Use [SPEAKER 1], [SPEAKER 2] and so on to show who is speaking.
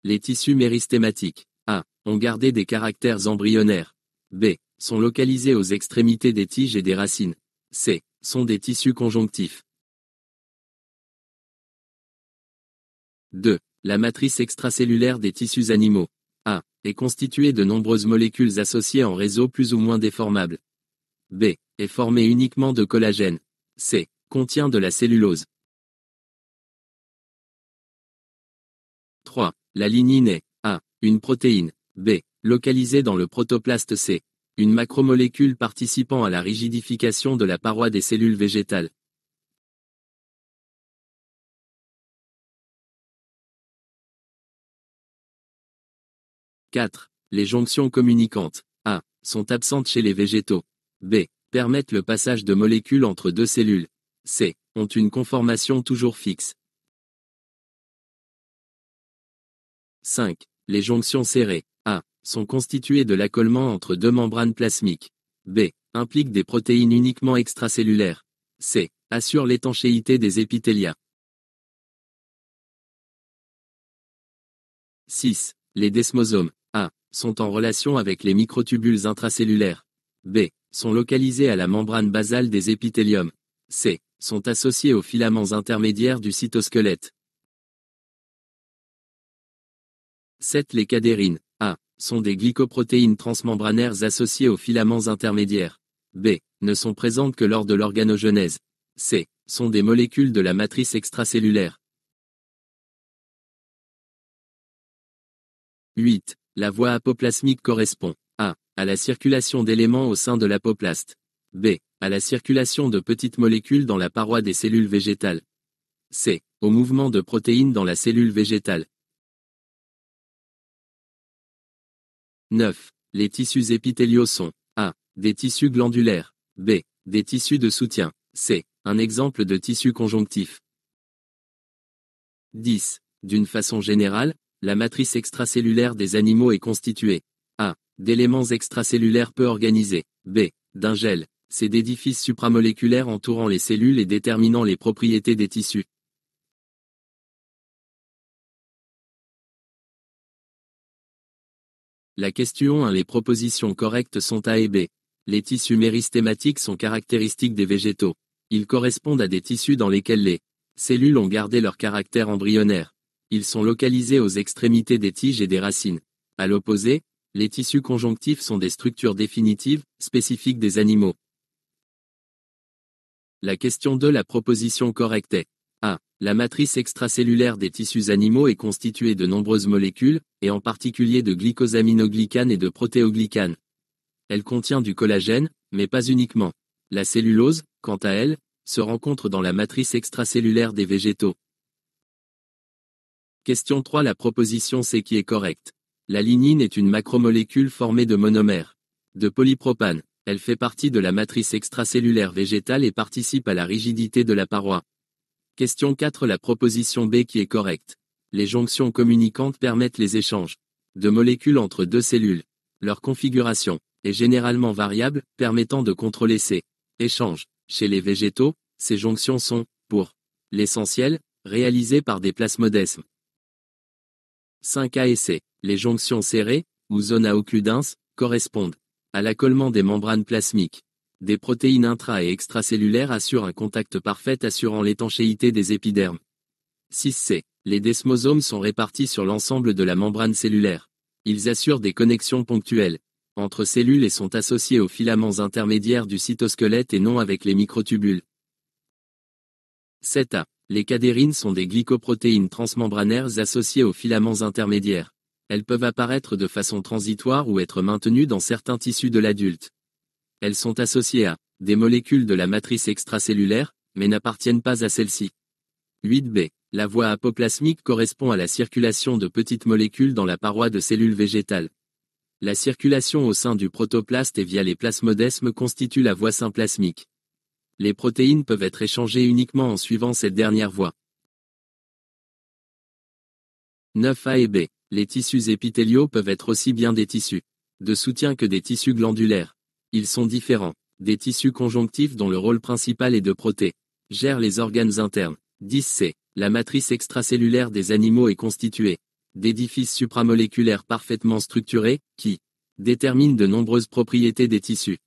[SPEAKER 1] Les tissus méristématiques. A. Ont gardé des caractères embryonnaires. B. Sont localisés aux extrémités des tiges et des racines. C. Sont des tissus conjonctifs. 2. La matrice extracellulaire des tissus animaux. A. Est constituée de nombreuses molécules associées en réseau plus ou moins déformables. B. Est formée uniquement de collagène. C. Contient de la cellulose. 3. La lignine est A. Une protéine. B. Localisée dans le protoplaste. C. Une macromolécule participant à la rigidification de la paroi des cellules végétales. « 4. Les jonctions communicantes. A. Sont absentes chez les végétaux. B. Permettent le passage de molécules entre deux cellules. C. Ont une conformation toujours fixe. 5. Les jonctions serrées. A. Sont constituées de l'accollement entre deux membranes plasmiques. B. Impliquent des protéines uniquement extracellulaires. C. Assurent l'étanchéité des épithéliats. 6. Les desmosomes. A. Sont en relation avec les microtubules intracellulaires. B. Sont localisés à la membrane basale des épithéliums. C. Sont associés aux filaments intermédiaires du cytosquelette. 7. Les cadérines. A. Sont des glycoprotéines transmembranaires associées aux filaments intermédiaires. B. Ne sont présentes que lors de l'organogenèse. C. Sont des molécules de la matrice extracellulaire. 8. La voie apoplasmique correspond A. À la circulation d'éléments au sein de l'apoplaste. B. À la circulation de petites molécules dans la paroi des cellules végétales. C. Au mouvement de protéines dans la cellule végétale. 9. Les tissus épithéliaux sont A. Des tissus glandulaires. B. Des tissus de soutien. C. Un exemple de tissu conjonctif. 10. D'une façon générale, la matrice extracellulaire des animaux est constituée A. D'éléments extracellulaires peu organisés. B. D'un gel. C. D'édifices supramoléculaires entourant les cellules et déterminant les propriétés des tissus. La question 1. Les propositions correctes sont A et B. Les tissus méristématiques sont caractéristiques des végétaux. Ils correspondent à des tissus dans lesquels les cellules ont gardé leur caractère embryonnaire. Ils sont localisés aux extrémités des tiges et des racines. À l'opposé, les tissus conjonctifs sont des structures définitives, spécifiques des animaux. La question 2. La proposition correcte est A. La matrice extracellulaire des tissus animaux est constituée de nombreuses molécules, et en particulier de glycosaminoglycanes et de protéoglycanes. Elle contient du collagène, mais pas uniquement. La cellulose, quant à elle, se rencontre dans la matrice extracellulaire des végétaux. Question 3. La proposition C qui est correcte. La lignine est une macromolécule formée de monomères de polypropane. Elle fait partie de la matrice extracellulaire végétale et participe à la rigidité de la paroi. Question 4. La proposition B qui est correcte. Les jonctions communicantes permettent les échanges de molécules entre deux cellules. Leur configuration est généralement variable, permettant de contrôler ces échanges. Chez les végétaux, ces jonctions sont, pour l'essentiel, réalisées par des plasmodesmes. 5A et C. Les jonctions serrées, ou zones à occludens, correspondent à l'accollement des membranes plasmiques. Des protéines intra- et extracellulaires assurent un contact parfait assurant l'étanchéité des épidermes. 6C. Les desmosomes sont répartis sur l'ensemble de la membrane cellulaire. Ils assurent des connexions ponctuelles entre cellules et sont associés aux filaments intermédiaires du cytosquelette et non avec les microtubules. 7A. Les cadérines sont des glycoprotéines transmembranaires associées aux filaments intermédiaires. Elles peuvent apparaître de façon transitoire ou être maintenues dans certains tissus de l'adulte. Elles sont associées à des molécules de la matrice extracellulaire, mais n'appartiennent pas à celle-ci. 8b. La voie apoplasmique correspond à la circulation de petites molécules dans la paroi de cellules végétales. La circulation au sein du protoplaste et via les plasmodesmes constitue la voie symplasmique. Les protéines peuvent être échangées uniquement en suivant cette dernière voie. 9a et b. Les tissus épithéliaux peuvent être aussi bien des tissus de soutien que des tissus glandulaires. Ils sont différents des tissus conjonctifs dont le rôle principal est de protéger les organes internes. 10c. La matrice extracellulaire des animaux est constituée d'édifices supramoléculaires parfaitement structurés, qui déterminent de nombreuses propriétés des tissus.